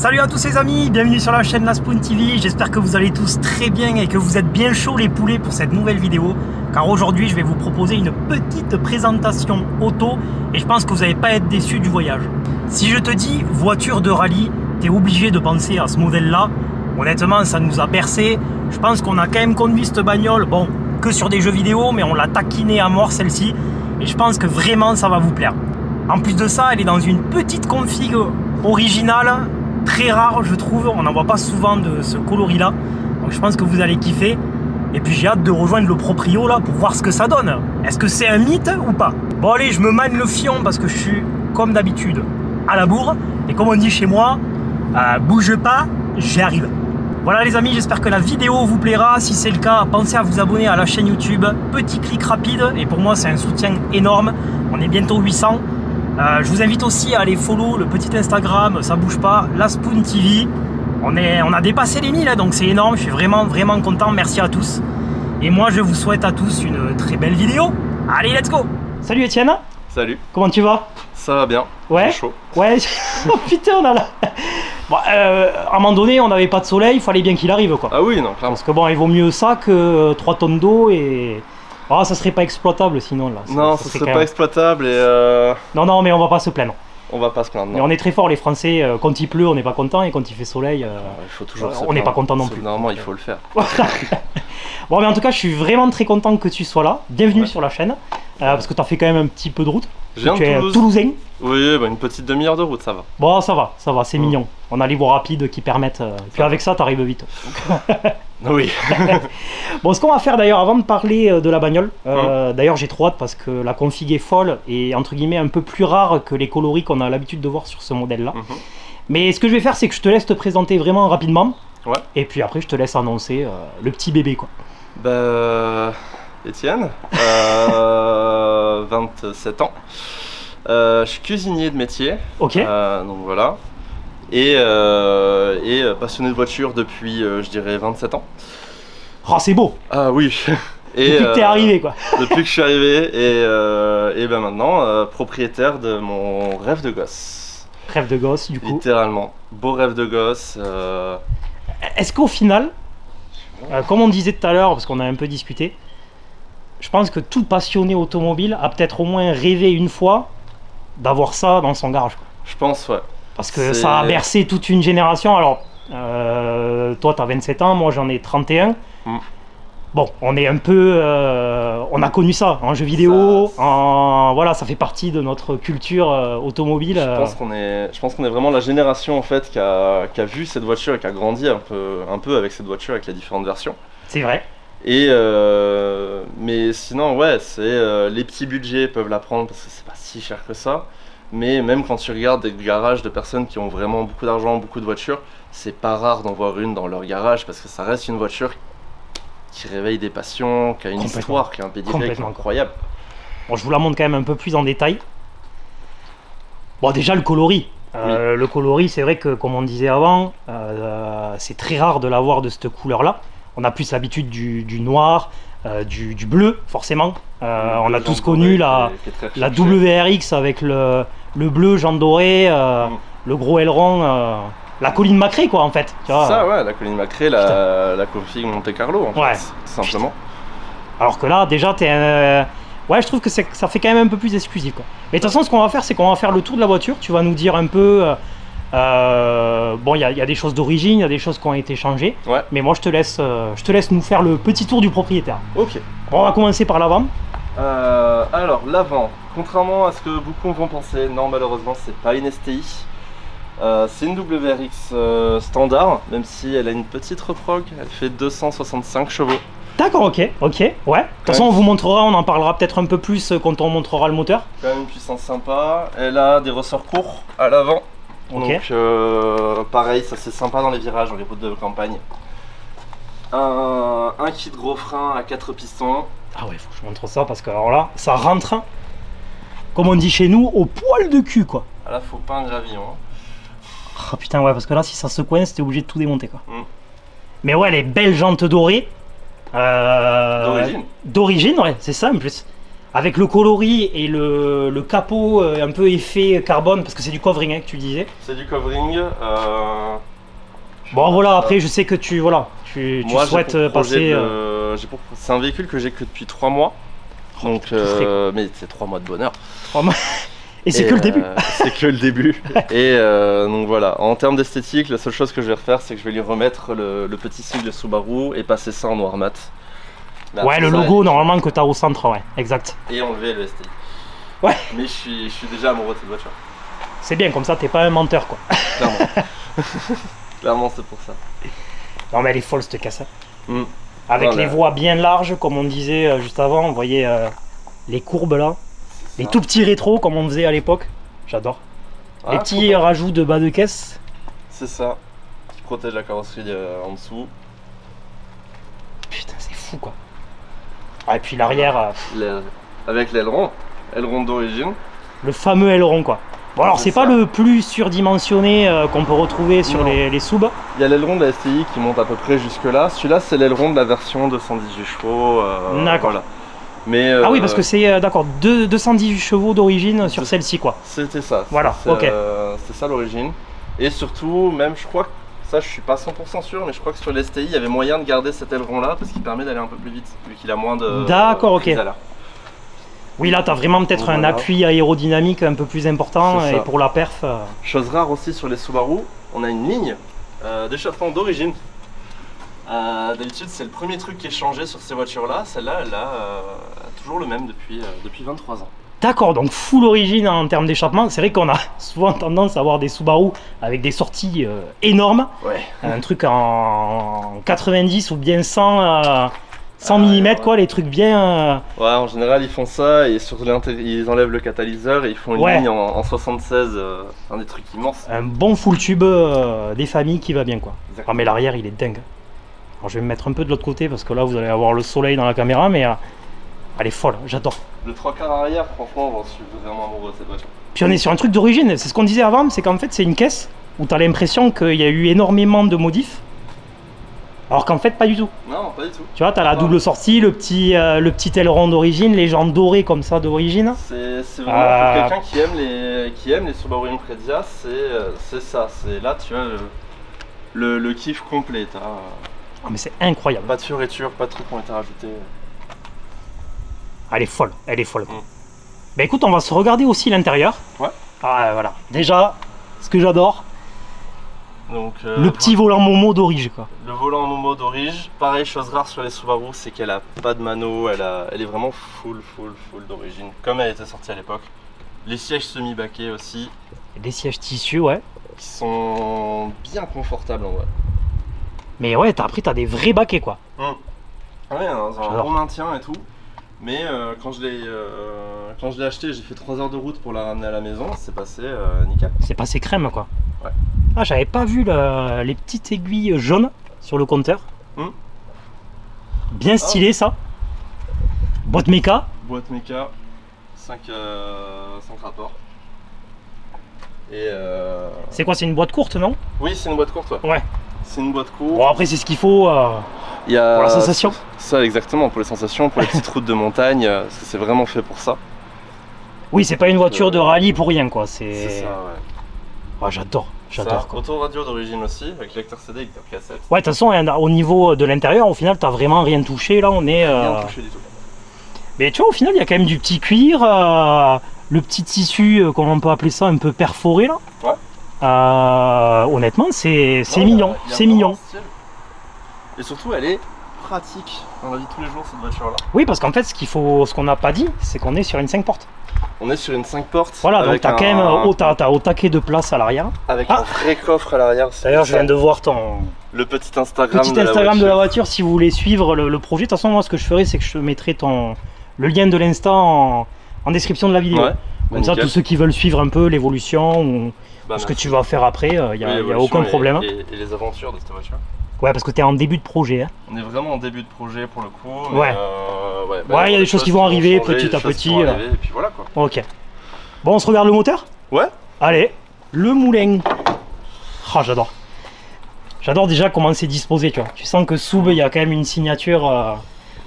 Salut à tous les amis, bienvenue sur la chaîne La Spoon TV. J'espère que vous allez tous très bien et que vous êtes bien chauds les poulets pour cette nouvelle vidéo. Car aujourd'hui je vais vous proposer une petite présentation auto et je pense que vous n'allez pas être déçus du voyage. Si je te dis voiture de rallye, tu es obligé de penser à ce modèle là. Honnêtement ça nous a bercé. Je pense qu'on a quand même conduit cette bagnole, bon, que sur des jeux vidéo, mais on l'a taquinée à mort celle-ci. Et je pense que vraiment ça va vous plaire. En plus de ça, elle est dans une petite config originale, très rare je trouve, on n'en voit pas souvent de ce coloris là, donc je pense que vous allez kiffer. Et puis j'ai hâte de rejoindre le proprio là pour voir ce que ça donne. Est-ce que c'est un mythe ou pas? Bon allez, je me mane le fion parce que je suis comme d'habitude à la bourre, et comme on dit chez moi, bouge pas, j'y arrive. Voilà les amis, j'espère que la vidéo vous plaira. Si c'est le cas, pensez à vous abonner à la chaîne YouTube, petit clic rapide, et pour moi c'est un soutien énorme. On est bientôt 800. Je vous invite aussi à aller follow le petit Instagram, ça bouge pas, La Spoon TV. On a dépassé les 1000, donc c'est énorme, je suis vraiment content, merci à tous. Et moi je vous souhaite à tous une très belle vidéo. Allez, let's go. Salut Étienne. Salut. Comment tu vas? Ça va bien. Ouais. Chaud. Ouais. Oh putain, on a là. Bon, à un moment donné, on n'avait pas de soleil, il fallait bien qu'il arrive quoi. Ah oui, non, clairement. Parce que bon, il vaut mieux ça que 3 tonnes d'eau et... Ah, ça serait pas exploitable sinon là. Non, ça serait pas exploitable et Non, mais on va pas se plaindre. On va pas se plaindre. Mais on est très fort les Français, quand il pleut on n'est pas content et quand il fait soleil, il faut toujours on n'est pas content non plus. Normalement il faut le faire. Bon mais en tout cas je suis vraiment très content que tu sois là, bienvenue sur la chaîne, parce que tu as fait quand même un petit peu de route. Je viens de Toulouse. Toulousain. Oui, bah une petite demi-heure de route ça va. Bon ça va, c'est mignon. On a les voies rapides qui permettent, puis avec ça tu arrives vite. Oui. Bon, ce qu'on va faire d'ailleurs avant de parler de la bagnole, d'ailleurs j'ai trop hâte parce que la config est folle et entre guillemets un peu plus rare que les coloris qu'on a l'habitude de voir sur ce modèle là. Mais ce que je vais faire c'est que je te laisse te présenter vraiment rapidement, et puis après je te laisse annoncer le petit bébé quoi. Bah Étienne, 27 ans, je suis cuisinier de métier, ok. donc voilà. Et passionné de voiture depuis, je dirais, 27 ans. Oh, c'est beau. Ah oui. Et, depuis que t'es arrivé, quoi. Depuis que je suis arrivé, et ben maintenant, propriétaire de mon rêve de gosse. Rêve de gosse, du coup. Littéralement. Beau rêve de gosse. Est-ce qu'au final, comme on disait tout à l'heure, parce qu'on a un peu discuté, je pense que tout passionné automobile a peut-être au moins rêvé une fois d'avoir ça dans son garage, quoi. Je pense, ouais. Parce que ça a bercé toute une génération. Alors, toi, tu as 27 ans, moi, j'en ai 31. Bon, on est un peu... on a connu ça en jeu vidéo. Voilà, ça fait partie de notre culture automobile. Je pense qu'on est vraiment la génération, en fait, qui a vu cette voiture et qui a grandi un peu avec cette voiture, avec les différentes versions. C'est vrai. Et mais sinon, ouais, c'est les petits budgets peuvent la prendre parce que c'est pas si cher que ça. Mais même quand tu regardes des garages de personnes qui ont vraiment beaucoup d'argent, beaucoup de voitures, c'est pas rare d'en voir une dans leur garage parce que ça reste une voiture qui réveille des passions, qui a une histoire, qui a un pédigré incroyable. Bon, je vous la montre quand même un peu plus en détail. Bon, déjà le coloris. Le coloris, c'est vrai que comme on disait avant, c'est très rare de l'avoir de cette couleur-là. On a plus l'habitude du noir, du bleu, forcément. On a tous connu la WRX avec le bleu, jaune doré, le gros aileron, la colline Macré quoi en fait. Tu vois, ça ouais, la colline Macré, la config Monte Carlo en fait, tout simplement. Alors que là déjà t'es un... Ouais, je trouve que ça fait quand même un peu plus exclusif quoi. Mais de toute façon ce qu'on va faire c'est qu'on va faire le tour de la voiture, tu vas nous dire un peu... bon, il y a des choses d'origine, il y a des choses qui ont été changées, mais moi je te laisse nous faire le petit tour du propriétaire. Ok. Bon, on va commencer par l'avant. Alors l'avant, contrairement à ce que beaucoup vont penser, non malheureusement c'est pas une STI. C'est une WRX standard, même si elle a une petite reprog, elle fait 265 chevaux. D'accord, ok, ouais. De toute façon on vous montrera, on en parlera peut-être un peu plus quand on montrera le moteur. Quand même une puissance sympa, elle a des ressorts courts à l'avant. Donc pareil, ça c'est sympa dans les virages, dans les routes de campagne. Un kit gros frein à 4 pistons. Ah ouais, faut que je montre ça parce que alors là, ça rentre, comme on dit chez nous, au poil de cul quoi. Ah là, faut pas un gravillon. Ah putain ouais, parce que là si ça se coince, t'es obligé de tout démonter quoi. Mais ouais, les belles jantes dorées. D'origine. D'origine, ouais, c'est ça en plus. avec le coloris et le capot un peu effet carbone, parce que c'est du covering hein, que tu disais. C'est du covering. Bon voilà, après je sais que tu Moi, souhaites passer... C'est un véhicule que j'ai que depuis 3 mois. Donc, mais c'est 3 mois de bonheur. 3 mois. Et c'est que le début. C'est que le début. Et donc voilà, en termes d'esthétique, la seule chose que je vais refaire, c'est que je vais lui remettre le petit sigle Subaru et passer ça en noir mat. Mais ouais, le logo normalement que tu as au centre, ouais, exact. Et enlever le STI. Ouais. Mais je suis déjà amoureux de cette voiture. C'est bien, comme ça t'es pas un menteur quoi. Clairement. Clairement, c'est pour ça. Non mais elle est folle cette casse. Mm. Avec Voilà. les voies bien larges, comme on disait juste avant, vous voyez les courbes là. Les tout petits rétros comme on faisait à l'époque. J'adore. Les petits rajouts de bas de caisse. C'est ça. Qui protège la carrosserie en dessous. Putain, c'est fou quoi. Ah, et puis l'arrière. Avec l'aileron. Aileron d'origine. Le fameux aileron quoi. Bon alors c'est pas le plus surdimensionné qu'on peut retrouver sur les subs. Il y a l'aileron de la STI qui monte à peu près jusque là. Celui-là c'est l'aileron de la version 218 chevaux. D'accord. Voilà. Mais, ah oui parce que c'est d'accord 218 chevaux d'origine sur celle-ci quoi. C'était ça. Voilà, ok. C'est ça l'origine. Et surtout, même je crois que ça je suis pas 100% sûr, mais je crois que sur l'STI il y avait moyen de garder cet aileron là parce qu'il permet d'aller un peu plus vite vu qu'il a moins de. D'accord, ok. prise à l'air. Oui là t'as vraiment peut-être un appui aérodynamique un peu plus important et pour la perf. Chose rare aussi sur les Subaru, on a une ligne d'échappement d'origine. D'habitude c'est le premier truc qui est changé sur ces voitures là, celle-là elle a toujours le même depuis 23 ans. D'accord, donc full origine en termes d'échappement. C'est vrai qu'on a souvent tendance à avoir des Subaru avec des sorties énormes. Ouais. Un truc en 90 ou bien 100 mm quoi, les trucs bien... Ouais, en général ils font ça et sur ils enlèvent le catalyseur et ils font une ligne en 76, des trucs immenses. Un bon full tube des familles qui va bien quoi. Ah, mais l'arrière il est dingue. Alors je vais me mettre un peu de l'autre côté parce que là vous allez avoir le soleil dans la caméra, mais elle est folle, j'adore. Le 3/4 arrière, franchement, je suis vraiment amoureux de cette voiture. Puis on est sur un truc d'origine, c'est ce qu'on disait avant, c'est qu'en fait c'est une caisse où tu as l'impression qu'il y a eu énormément de modifs. Alors qu'en fait pas du tout. Non, pas du tout. Tu vois, tu as la double sortie, le petit aileron d'origine, les jantes dorées comme ça d'origine. C'est vraiment pour quelqu'un qui aime les Subaru Impreza, c'est ça. C'est là tu as le kiff complet. Ah mais c'est incroyable. Pas de fioritures, pas de trucs qui ont été rajoutés. Elle est folle, elle est folle. Bah écoute, on va se regarder aussi l'intérieur. Ouais. Ah voilà, déjà, ce que j'adore, donc le petit volant Momo d'origine quoi. Le volant Momo d'origine, pareil, chose rare sur les Subaru, c'est qu'elle a pas de mano, elle est vraiment full d'origine, comme elle était sortie à l'époque. Les sièges semi-baquets aussi. Des sièges tissus, ouais. Qui sont bien confortables en vrai. Mais ouais, après t'as des vrais baquets quoi. Ah ouais, dans un bon maintien et tout. Mais quand je l'ai acheté, j'ai fait 3 heures de route pour la ramener à la maison, c'est passé nickel. C'est passé crème quoi. Ouais. Ah, j'avais pas vu les petites aiguilles jaunes sur le compteur. Bien stylé ça. Boîte méca. Boîte méca, 5 rapports. Et c'est quoi, c'est une boîte courte non? Oui, c'est une boîte courte, ouais. C'est une boîte courte. Bon après c'est ce qu'il faut il y a pour la sensation. Ça exactement, pour les sensations, pour les petites routes de montagne, parce que c'est vraiment fait pour ça. Oui, c'est pas une voiture de rallye pour rien quoi. C'est ça, ouais. Oh, j'adore. Autoradio d'origine aussi, avec lecteur CD, lecteur cassette. Ouais, de toute façon, au niveau de l'intérieur, au final, t'as vraiment rien touché. Là, on est. Rien touché du tout. Mais tu vois, au final, il y a quand même du petit cuir, le petit tissu, comment on peut appeler ça, un peu perforé là. Ouais. Honnêtement, c'est mignon. C'est mignon. Et surtout, elle est pratique dans la vie de tous les jours cette voiture là. Oui, parce qu'en fait, ce qu'on n'a pas dit, c'est qu'on est sur une 5 portes. On est sur une 5 portes. Voilà, donc t'as quand même t'as au taquet de place à l'arrière. Avec un vrai coffre à l'arrière. D'ailleurs, je viens de voir le petit Instagram, de la voiture si vous voulez suivre le projet. De toute façon, moi, ce que je ferai, c'est que je mettrai le lien de l'Insta en description de la vidéo. Ouais, comme ça, tous ceux qui veulent suivre un peu l'évolution ou ce que tu vas faire après, il n'y a aucun problème. Et les aventures de cette voiture. Ouais, parce que tu es en début de projet. Hein. On est vraiment en début de projet pour le coup. Mais ouais. Il y a des choses qui vont arriver petit à petit. Et puis voilà quoi. Ok. Bon, on se regarde le moteur? Ouais. Allez, le moulin. Ah, j'adore. J'adore déjà comment c'est disposé, tu vois. Tu sens que sous, il y a quand même une signature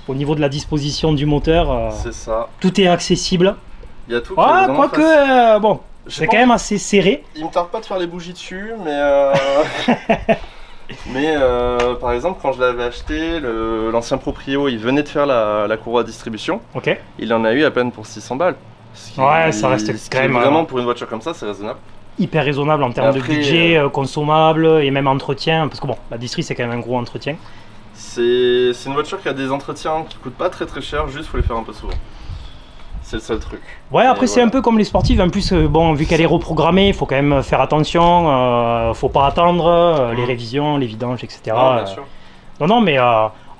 au niveau de la disposition du moteur. C'est ça. Tout est accessible. Il y a tout qui est Ah, vraiment quoique, bon, Je c'est pense- quand même assez serré. Il me tarde pas de faire les bougies dessus, mais mais par exemple quand je l'avais acheté, l'ancien proprio il venait de faire la courroie de distribution, Ok. il en a eu à peine pour 600 balles. Ce qui- Ouais, ça reste ce quand qui est même, vraiment pour une voiture comme ça, c'est raisonnable. Hyper raisonnable en termes de après, budget, consommable et même entretien. Parce que bon, la distri c'est quand même un gros entretien. C'est une voiture qui a des entretiens qui coûtent pas très très cher, juste faut les faire un peu souvent. C'est le seul truc. Ouais, après Et c'est voilà. un peu comme les sportives. En plus, bon, vu qu'elle est reprogrammée, il faut quand même faire attention. Faut pas attendre les révisions, les vidanges, etc. Non, bien sûr. Non, non, mais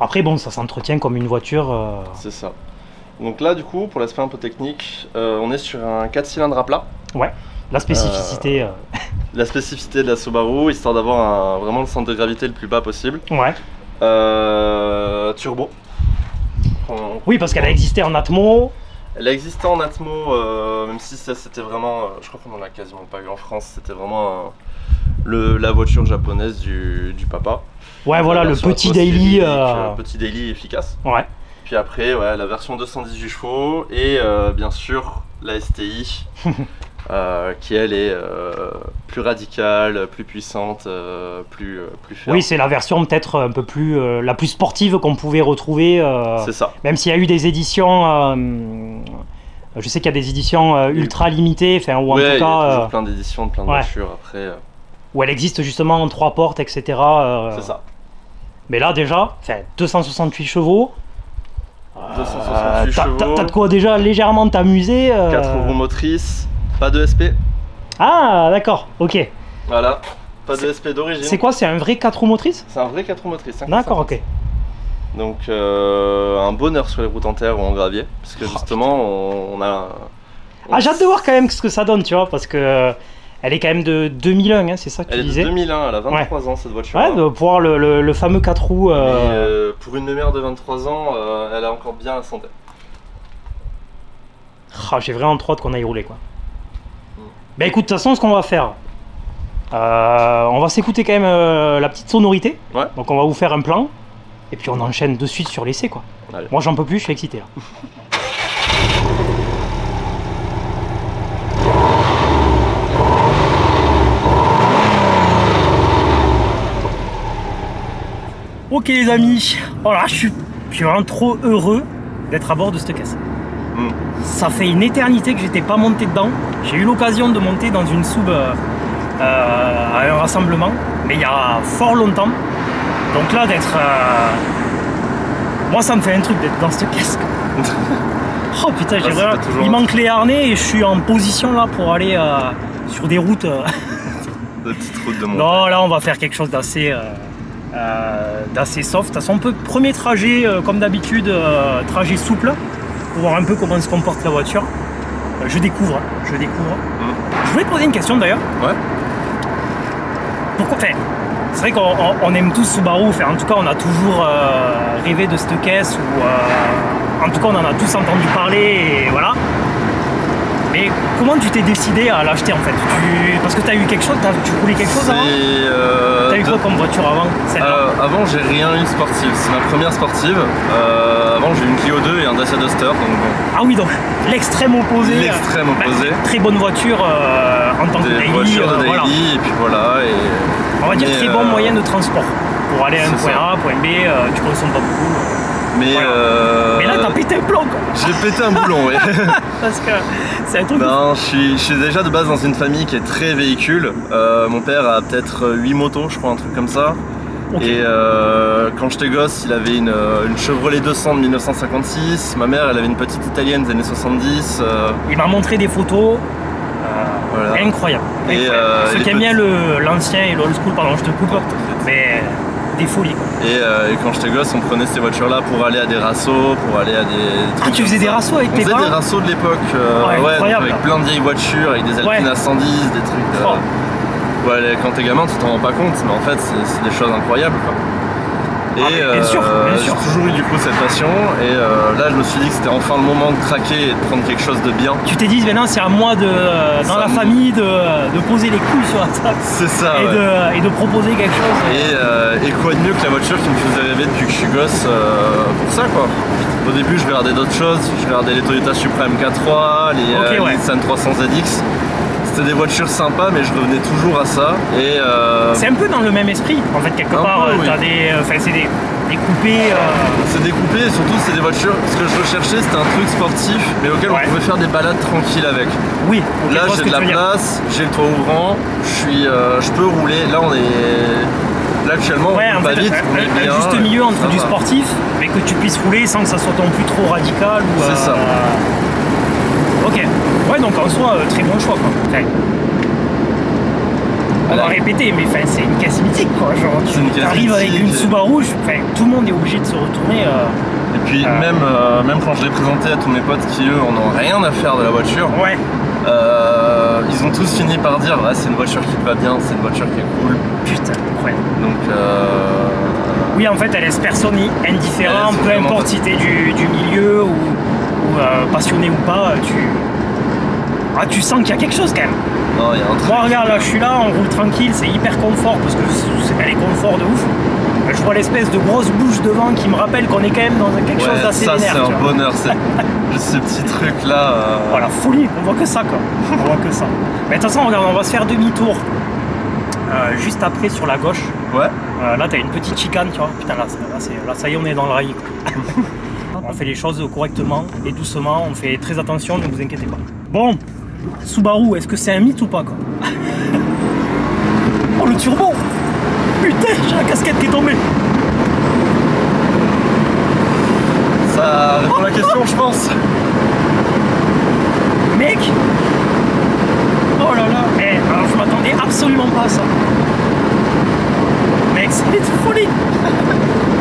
après, bon, ça s'entretient comme une voiture. C'est ça. Donc là, du coup, pour l'aspect un peu technique, on est sur un 4 cylindres à plat. Ouais, la spécificité. La spécificité de la Subaru, histoire d'avoir vraiment le centre de gravité le plus bas possible. Ouais. Turbo. Oui, parce qu'elle a existé en Atmo. Elle a existé en Atmo, même si ça c'était vraiment, je crois qu'on en a quasiment pas eu en France, c'était vraiment la voiture japonaise du papa. Ouais, voilà, La le version petit atmosphérique, daily. petit daily efficace. Ouais. Puis après, ouais, la version 218 chevaux et bien sûr la STI, qui elle est plus radicale, plus puissante, plus ferme. Oui, c'est la version peut-être un peu plus, la plus sportive qu'on pouvait retrouver. C'est ça. Même s'il y a eu des éditions, je sais qu'il y a des éditions ultra limitées, enfin, ou en Ouais, tout il y a cas, toujours plein d'éditions, de plein de ouais. voitures après. où elle existe justement en 3 portes, etc. C'est ça. Mais là déjà, enfin, 268 chevaux. 268 chevaux, T'as de quoi déjà légèrement t'amuser. 4 roues motrices, pas de SP. Ah, d'accord, ok. Voilà, pas de SP d'origine. C'est quoi, c'est un vrai 4 roues motrices? C'est un vrai 4 roues motrices. 50. D'accord, ok. Donc un bonheur sur les routes en terre ou en gravier, parce que justement on a. Ah, j'ai hâte de voir quand même ce que ça donne, tu vois, parce que elle est quand même de 2001, hein, c'est ça que tu Elle est de disais? 2001, elle a 23 ans cette voiture. Ouais, de pouvoir le fameux 4 roues. Pour une mère de 23 ans, elle a encore bien la santé. Ah, j'ai vraiment trop hâte qu'on aille rouler, quoi. Bah écoute, de toute façon, ce qu'on va faire, on va s'écouter quand même la petite sonorité. Ouais. Donc on va vous faire un plan, et puis on enchaîne de suite sur l'essai, quoi. Allez. Moi j'en peux plus, je suis excité là. Ok les amis, voilà, je suis vraiment trop heureux d'être à bord de cette caisse. Mm. Ça fait une éternité que j'étais pas monté dedans. J'ai eu l'occasion de monter dans une sub à un rassemblement, mais il y a fort longtemps. Donc là d'être... Moi ça me fait un truc d'être dans cette caisse. Oh putain, j'ai vraiment... Il manque les harnais et je suis en position là pour aller sur des routes... De petites routes de montagne. Non, là on va faire quelque chose d'assez soft. De toute façon, premier trajet comme d'habitude, trajet souple, pour voir un peu comment se comporte la voiture. Je découvre. Je voulais te poser une question d'ailleurs. Ouais. Pourquoi, enfin, c'est vrai qu'on aime tous Subaru, enfin, en tout cas on a toujours rêvé de cette caisse, ou en tout cas on en a tous entendu parler, et voilà. Mais comment tu t'es décidé à l'acheter en fait? Parce que tu as eu quelque chose, tu roulais quelque chose avant? T'as eu quoi comme voiture avant? Avant j'ai rien eu de sportive, c'est ma première sportive. Avant j'ai eu une Clio 2 et un Dacia Duster. Donc bon. Ah oui, donc l'extrême opposé. L'extrême opposé. Très bonne voiture en tant que daily. Voitures de daily, voilà. et puis voilà. On va dire très bon moyen de transport. Pour aller à un C'est point ça. A, point B, tu consommes pas beaucoup. Mais, Voilà. Mais là t'as pété un plomb quoi. j'ai pété un boulon, ouais. Parce que c'est un truc. Non, je suis déjà de base dans une famille qui est très véhicule. Mon père a peut-être 8 motos, je crois, un truc comme ça. Ok. Et quand j'étais gosse, il avait une Chevrolet 200 de 1956. Ma mère, elle avait une petite italienne des années 70. Il m'a montré des photos. Voilà. Incroyable. Et, Incroyable. Ceux les qui aiment bien petits- l'ancien et l'old school, pardon, je te coupe. Mais des folies quoi. Et quand j'étais gosse, on prenait ces voitures-là pour aller à des rassos, pour aller à des. Ah, tu faisais des rassos avec On tes faisait parents? des rassos de l'époque, Ouais, ouais, incroyable. avec plein de vieilles voitures, avec des Alpine Ouais. à 110, des trucs. Ouais, quand t'es gamin, tu t'en rends pas compte, mais en fait, c'est des choses incroyables, quoi. Et bien sûr. j'ai toujours eu du coup cette passion. Et là, je me suis dit que c'était enfin le moment de craquer et de prendre quelque chose de bien. Tu t'es dit, maintenant c'est à moi dans la famille de poser les couilles sur la table. C'est ça. Et de proposer quelque chose. Et quoi de mieux que la voiture qui me faisait rêver depuis que je suis gosse pour ça, quoi. Au début, je regardais d'autres choses. Je regardais les Toyota Supra MK3, les Nissan 300 ZX. C'était des voitures sympas, mais je revenais toujours à ça. Et c'est un peu dans le même esprit, en fait, quelque part. Oui. T'as c'est des coupés. C'est des coupés, et surtout c'est des voitures. Ce que je recherchais, c'était un truc sportif, mais auquel on pouvait faire des balades tranquilles avec. Oui. Là, j'ai de la place, j'ai le toit ouvrant, je peux rouler. Là, actuellement, on roule pas vite, on est bien. Un juste milieu entre du sportif, mais que tu puisses rouler sans que ça soit non plus trop radical. C'est ça. Ok. Ouais, donc en soi, très bon choix, quoi. Enfin, on va répéter, mais c'est une caisse mythique, quoi. Genre, tu arrives avec une Subaru, tout le monde est obligé de se retourner. Et puis même quand je l'ai présenté à tous mes potes qui eux en ont rien à faire de la voiture, ils ont tous fini par dire c'est une voiture qui te va bien, c'est une voiture qui est cool. Putain, incroyable. Donc oui, en fait, elle laisse personne indifférent, peu importe si t'es du milieu ou passionné ou pas, tu sens qu'il y a quelque chose quand même. Non, il y a un truc. Moi, regarde, là, je suis là, on roule tranquille, c'est hyper confort parce que elle est confort de ouf. Je vois l'espèce de grosse bouche devant qui me rappelle qu'on est quand même dans quelque chose d'assez vénère. Ça, c'est un bonheur, ce petit truc-là. Voilà, folie, on voit que ça, quoi. On voit que ça. Mais de toute façon, regarde, on va se faire demi-tour juste après sur la gauche. Ouais. Là, t'as une petite chicane, tu vois. Putain, là, ça y est, on est dans le rail, quoi. On fait les choses correctement et doucement, on fait très attention, ne vous inquiétez pas. Bon, Subaru, est-ce que c'est un mythe ou pas, quoi? Oh, le turbo! Putain, j'ai la casquette qui est tombée! Ça répond à la question, je pense. Mec! Oh là là! Alors je m'attendais absolument pas à ça. Mec, c'est une folie!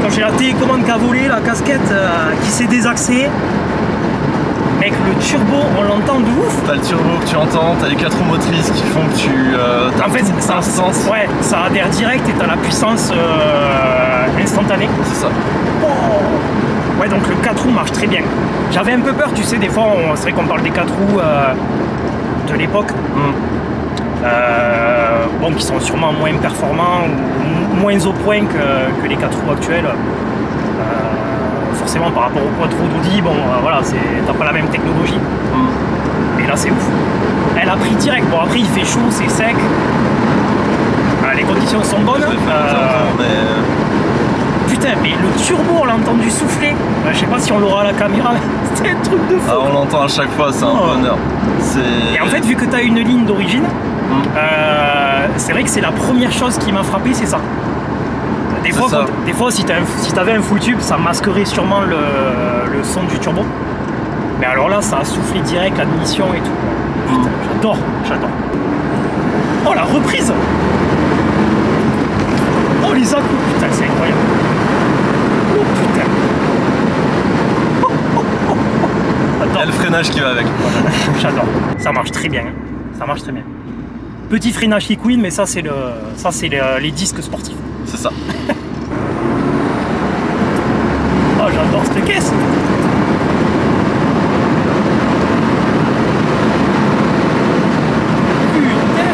Quand j'ai la télécommande qui a volé, la casquette qui s'est désaxée. Mec, le turbo, on l'entend de ouf. T'as le turbo que tu entends, t'as les 4 roues motrices qui font que tu... en fait, ça adhère direct et t'as la puissance instantanée. C'est ça. Oh. Ouais, donc le 4 roues marche très bien. J'avais un peu peur, tu sais, des fois, c'est vrai qu'on parle des 4 roues de l'époque. Bon, qui sont sûrement moins performants ou moins au point que les 4 roues actuelles. Forcément par rapport au quattro d'Audi, bon voilà, t'as pas la même technologie. Et là c'est ouf. Elle a pris direct. Bon après il fait chaud, c'est sec. Les conditions sont bonnes. Putain, mais le turbo on l'a entendu souffler. Je sais pas si on l'aura à la caméra, c'est un truc de fou. Ah, on l'entend à chaque fois, c'est un bonheur. Et en fait vu que t'as une ligne d'origine, c'est vrai que c'est la première chose qui m'a frappé, c'est ça. Des fois si t'avais un full tube, ça masquerait sûrement le son du turbo. Mais alors là, ça a soufflé direct, l'admission et tout. Putain, j'adore. Oh, la reprise! Oh, les à-coups! Putain, c'est incroyable. Oh, putain. Il y a le freinage qui va avec. J'adore. Ça marche très bien. Ça marche très bien. Petit freinage qui couine, mais ça, c'est les disques sportifs. C'est ça. Oh, j'adore cette caisse. Putain.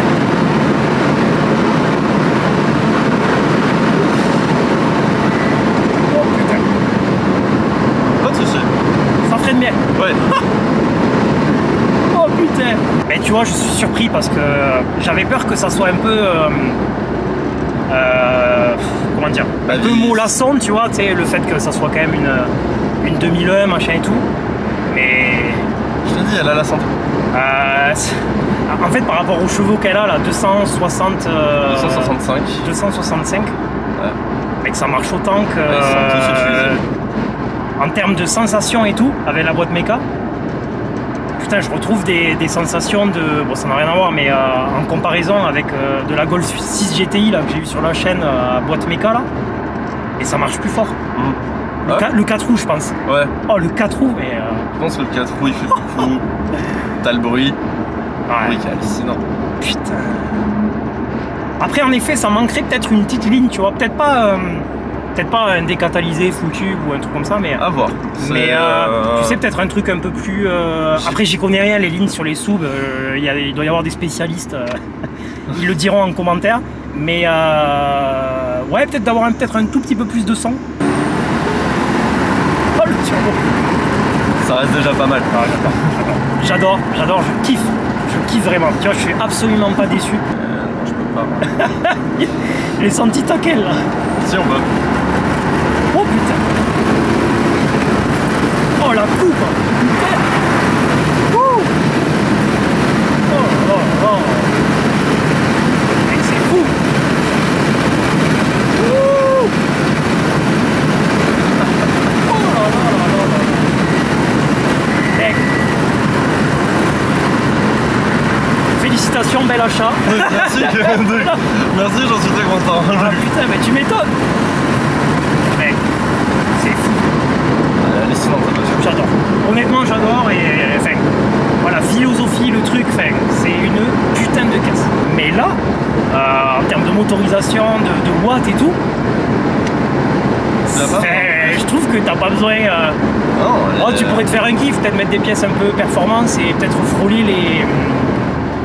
Oh putain. Pas de soucis. Ça freine bien. Ouais. Oh putain. Mais tu vois, je suis surpris parce que j'avais peur que ça soit un peu... comment dire, un peu mollasson, tu vois, le fait que ça soit quand même une 2001, machin et tout, mais... Je te dis, elle a la santé. En fait, par rapport aux chevaux qu'elle a, là, 265. 265. Ouais. Et que ça marche autant que... Ouais, ils sont tous utilisés. En termes de sensations et tout, avec la boîte méca, putain, je retrouve des sensations de... Bon, ça n'a rien à voir, mais en comparaison avec de la Golf 6 GTI là, que j'ai eu sur la chaîne à boîte méca, là, et ça marche plus fort. Le 4 roues, je pense. Ouais. Oh, le 4 roues, mais... Je pense que le 4 roues, il fait beaucoup. T'as le bruit. Ouais. Oui, qui est hallucinant. Putain. Après, en effet, ça manquerait peut-être une petite ligne, tu vois. Peut-être Peut-être pas un décatalysé full tube ou un truc comme ça, mais... À voir. Mais tu sais, peut-être un truc un peu plus... Après, j'y connais rien, les lignes sur les subs, il doit y avoir des spécialistes, ils le diront en commentaire. Mais ouais, peut-être d'avoir un tout petit peu plus de son. Oh, le turbo. Ça reste déjà pas mal. Ah, j'adore, je kiffe vraiment. Tu vois, je suis absolument pas déçu. Je peux pas. Les senti taquel là. Si on peut. Oh putain. Oh la coupe. Putain. Oh. Oh, oh, oh. Mec, c'est fou. Ouh. Oh là là là là là. Mec. Félicitations, bel achat. Merci, merci, j'en suis très content. Ah putain, mais tu m'étonnes. Mec, c'est fou. Hallucinant ta voiture. J'adore. Honnêtement, j'adore et enfin, voilà, philosophie, le truc, enfin, c'est une putain de caisse. Mais là, en termes de motorisation, de watts et tout, je trouve que t'as pas besoin. Non, tu pourrais te faire un kiff, peut-être mettre des pièces un peu performance et peut-être frôler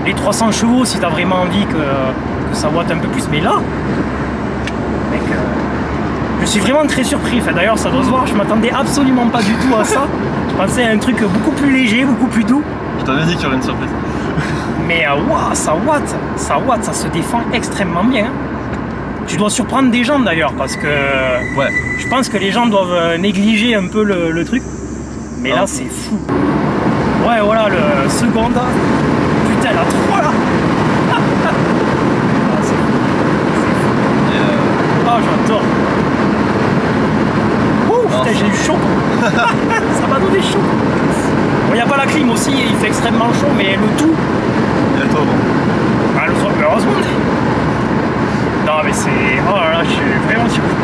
les 300 chevaux si t'as vraiment envie que ça watt un peu plus. Mais là, mec, je suis vraiment très surpris. Enfin, d'ailleurs, ça doit se voir, je m'attendais absolument pas du tout à ça. Je pensais à un truc beaucoup plus léger, beaucoup plus doux. Je t'avais dit qu'il y aurait une surprise. Mais waouh, ça watt, ça se défend extrêmement bien. Tu dois surprendre des gens d'ailleurs, parce que ouais. Je pense que les gens doivent négliger un peu le truc. Mais là, c'est fou. Ouais, voilà, le second. Putain, la 3 là. Ah, c'est fou. Oh, j'adore. Ouh, putain, j'ai eu chaud. Ça m'a donné chaud. Bon, il n'y a pas la clim aussi, et il fait extrêmement chaud, mais le tout. Il y a toi, bon. Ah, le soir, heureusement. Non, mais c'est. Oh là là, je suis vraiment surpris.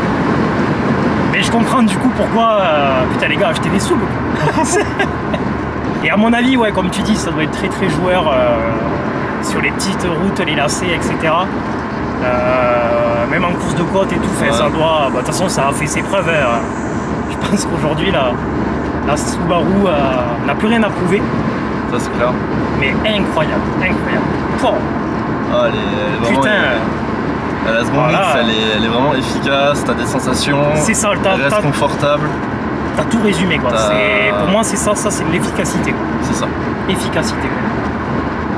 Mais je comprends du coup pourquoi. Putain, les gars, achetez des sous. Et à mon avis, ouais, comme tu dis, ça doit être très très joueur sur les petites routes, les lacets, etc. Même en course de côte et tout, fait, ça doit. De toute façon, ça a fait ses preuves. Je pense qu'aujourd'hui, la Subaru n'a plus rien à prouver. Ça, c'est clair. Mais incroyable, incroyable. Oh. Ah, elle est vraiment. Putain. La seconde X, elle est vraiment efficace, t'as des sensations. C'est ça, elle reste confortable. T'as tout résumé quoi. Pour moi c'est ça c'est de l'efficacité. C'est ça. Efficacité.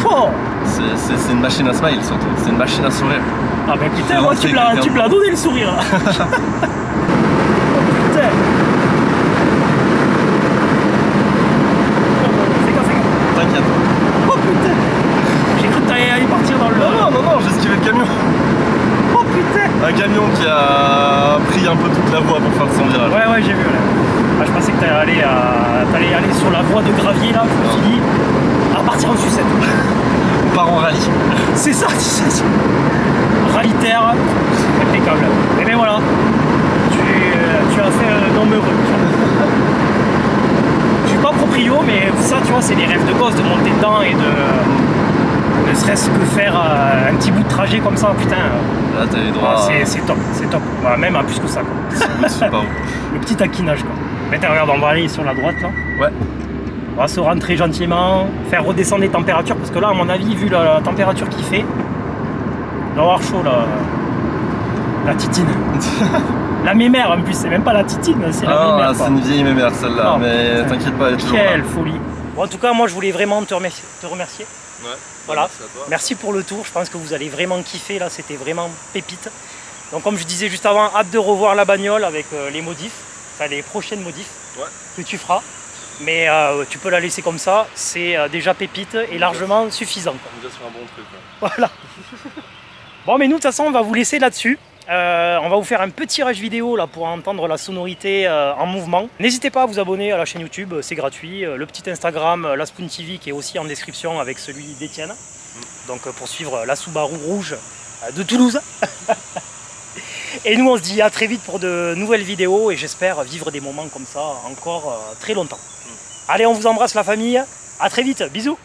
Oh, c'est une machine à smile surtout, c'est une machine à sourire. Ah ben putain, moi tu me l'as donné le sourire là. Oh putain. Fais gaffe. T'inquiète. Oh putain. J'ai cru que t'allais partir dans le... Non, j'ai esquivé le camion. Oh putain. Un camion qui a pris un peu toute la voie pour faire son virage. Ouais, j'ai vu là. Ah, je pensais que t'allais aller sur la voie de gravier là, je me suis dit, à partir en sucette. On part en rallye. C'est ça, rallye terre, impeccable. Et bien voilà, tu as fait un homme heureux. Je suis pas proprio, mais ça tu vois, c'est des rêves de gosse de monter dedans et de ne serait-ce que faire un petit bout de trajet comme ça, putain. Là t'as les droits. C'est top, c'est top. Bah, même à plus que ça quoi. Le petit taquinage quoi. Mais regarde, on va aller sur la droite là. Ouais. On va se rentrer gentiment, faire redescendre les températures parce que là, à mon avis, vu la température qu'il fait, il doit avoir chaud là. La titine. La mémère en plus, c'est même pas la titine, c'est la mémère. Ah, c'est une vieille mémère celle-là, mais t'inquiète pas, elle est toujours là. Quelle folie. Bon, en tout cas, moi je voulais vraiment te remercier. Ouais. Voilà. Merci pour le tour. Je pense que vous allez vraiment kiffer là. C'était vraiment pépite. Donc, comme je disais juste avant, hâte de revoir la bagnole avec les modifs, enfin les prochaines modifs que tu feras. Mais tu peux la laisser comme ça. C'est déjà pépite et largement suffisant. On est déjà sur un bon truc. Voilà. Bon, mais nous, de toute façon, on va vous laisser là-dessus. On va vous faire un petit rush vidéo là pour entendre la sonorité en mouvement. N'hésitez pas à vous abonner à la chaîne YouTube, c'est gratuit. Le petit Instagram, la Spoon TV qui est aussi en description avec celui d'Etienne. Donc pour suivre la Subaru rouge de Toulouse. Et nous on se dit à très vite pour de nouvelles vidéos et j'espère vivre des moments comme ça encore très longtemps. Allez, on vous embrasse la famille, à très vite, bisous.